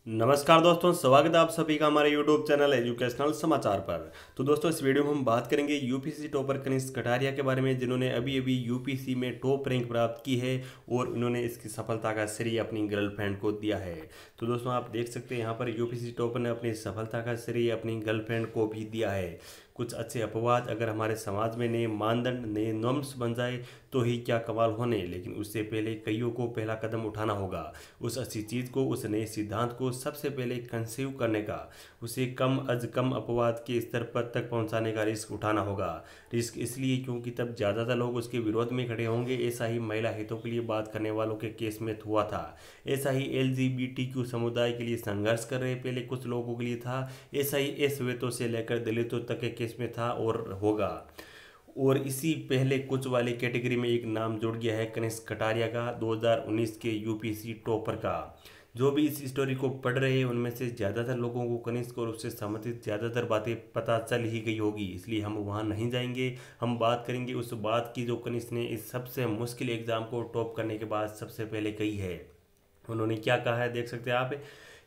नमस्कार दोस्तों, स्वागत है आप सभी का हमारे YouTube चैनल एजुकेशनल समाचार पर। तो दोस्तों, इस वीडियो में हम बात करेंगे यूपीएससी टॉपर कनिष्क कटारिया के बारे में, जिन्होंने अभी अभी यूपीएससी में टॉप रैंक प्राप्त की है और उन्होंने इसकी सफलता का श्रेय अपनी गर्लफ्रेंड को दिया है। तो दोस्तों, आप देख सकते हैं यहाँ पर यूपीएससी टॉपर ने अपनी सफलता का श्रेय अपनी गर्लफ्रेंड को भी दिया है। कुछ अच्छे अपवाद अगर हमारे समाज में नए मानदंड नए नॉर्म्स बन जाए तो ही क्या कमाल होने, लेकिन उससे पहले कईयों को पहला कदम उठाना होगा। उस अच्छी चीज़ को, उस नए सिद्धांत को सबसे पहले कंसीव करने का, उसे कम अज कम अपवाद के स्तर पर तक पहुंचाने का रिस्क उठाना होगा। रिस्क इसलिए क्योंकि तब ज़्यादातर लोग उसके विरोध में खड़े होंगे। ऐसा ही महिला हितों के लिए बात करने वालों के केस में हुआ था। ऐसा ही एलजीबीटीक्यू समुदाय के लिए संघर्ष कर रहे पहले कुछ लोगों के लिए था। ऐसा ही एस वेतों से लेकर दलितों तक के केस में था और होगा। और इसी पहले कुछ वाली कैटेगरी में एक नाम जुड़ गया है कनिष्क कटारिया का, 2019 के यूपीएससी टॉपर का। जो भी इस स्टोरी को पढ़ रहे हैं उनमें से ज़्यादातर लोगों को कनिष्क और उससे संबंधित ज़्यादातर बातें पता चल ही गई होगी, इसलिए हम वहाँ नहीं जाएंगे। हम बात करेंगे उस बात की जो कनिष्क ने इस सबसे मुश्किल एग्ज़ाम को टॉप करने के बाद सबसे पहले कही है। उन्होंने क्या कहा है देख सकते हैं आप।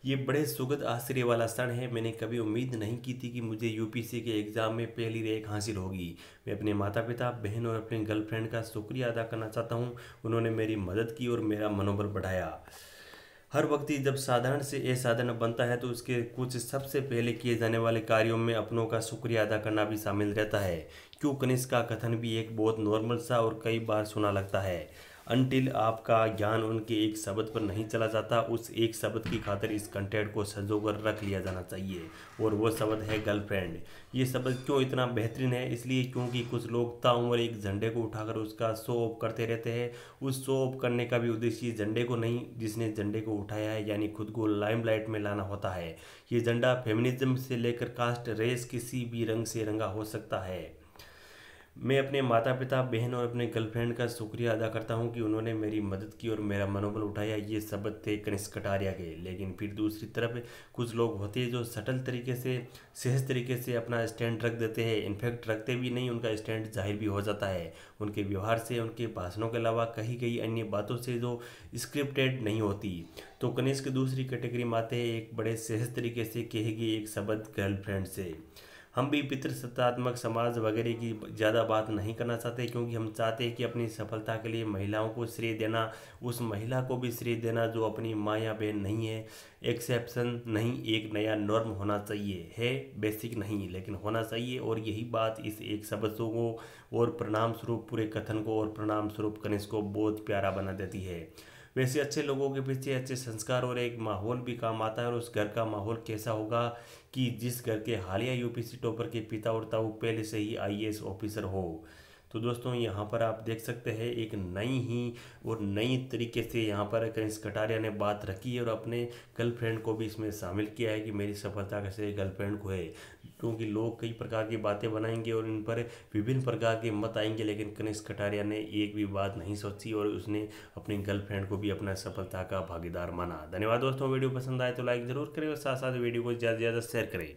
ये बड़े सुखद आश्चर्य वाला क्षण है। मैंने कभी उम्मीद नहीं की थी कि मुझे यूपीएससी के एग्ज़ाम में पहली रैंक हासिल होगी। मैं अपने माता पिता, बहन और अपने गर्लफ्रेंड का शुक्रिया अदा करना चाहता हूँ। उन्होंने मेरी मदद की और मेरा मनोबल बढ़ाया। हर व्यक्ति जब साधारण से असाधारण बनता है तो उसके कुछ सबसे पहले किए जाने वाले कार्यों में अपनों का शुक्रिया अदा करना भी शामिल रहता है। क्यों कनिष्क का कथन भी एक बहुत नॉर्मल सा और कई बार सुना लगता है। अनटिल आपका ज्ञान उनके एक शब्द पर नहीं चला जाता, उस एक शब्द की खातिर इस कंटेंट को संजोकर रख लिया जाना चाहिए, और वो शब्द है गर्लफ्रेंड। ये शब्द क्यों इतना बेहतरीन है? इसलिए क्योंकि कुछ लोग ताउम्र एक झंडे को उठाकर उसका शो ऑफ करते रहते हैं। उस शो ऑफ करने का भी उद्देश्य झंडे को नहीं, जिसने झंडे को उठाया है यानी खुद को लाइमलाइट में लाना होता है। ये झंडा फेमिनिज्म से लेकर कास्ट रेस किसी भी रंग से रंगा हो सकता है। मैं अपने माता पिता, बहन और अपने गर्लफ्रेंड का शुक्रिया अदा करता हूं कि उन्होंने मेरी मदद की और मेरा मनोबल उठाया। ये शब्द थे कनिष्क कटारिया के। लेकिन फिर दूसरी तरफ कुछ लोग होते हैं जो सटल तरीके से, सहज तरीके से अपना स्टैंड रख देते हैं। इनफैक्ट रखते भी नहीं, उनका स्टैंड जाहिर भी हो जाता है उनके व्यवहार से, उनके भाषणों के अलावा कही गई अन्य बातों से जो स्क्रिप्टेड नहीं होती। तो कनिष्क दूसरी कैटेगरी में आते हैं, एक बड़े सहज तरीके से कही गई एक शब्द गर्लफ्रेंड से। हम भी पितृसत्तात्मक समाज वगैरह की ज़्यादा बात नहीं करना चाहते, क्योंकि हम चाहते हैं कि अपनी सफलता के लिए महिलाओं को श्रेय देना, उस महिला को भी श्रेय देना जो अपनी माँ या बहन नहीं है। एक्सेप्शन नहीं, एक नया नॉर्म होना चाहिए। है बेसिक नहीं, लेकिन होना चाहिए। और यही बात इस एक शब्द को और परिणाम स्वरूप पूरे कथन को और परिणाम स्वरूप कनिष्क को बहुत प्यारा बना देती है। वैसे अच्छे लोगों के पीछे अच्छे संस्कार और एक माहौल भी काम आता है। और उस घर का माहौल कैसा होगा कि जिस घर के हालिया यूपीएससी टॉपर के पिता और ताऊ पहले से ही आईएएस ऑफिसर हो। तो दोस्तों, यहाँ पर आप देख सकते हैं एक नई ही और नई तरीके से यहाँ पर कनिष्क कटारिया ने बात रखी है और अपने गर्लफ्रेंड को भी इसमें शामिल किया है कि मेरी सफलता कैसे गर्लफ्रेंड को है। क्योंकि लोग कई प्रकार की बातें बनाएंगे और इन पर विभिन्न प्रकार के मत आएंगे, लेकिन कनिष्क कटारिया ने एक भी बात नहीं सोची और उसने अपनी गर्लफ्रेंड को भी अपना सफलता का भागीदार माना। धन्यवाद दोस्तों, वीडियो पसंद आए तो लाइक ज़रूर करें और साथ साथ वीडियो को ज़्यादा से ज़्यादा शेयर करें।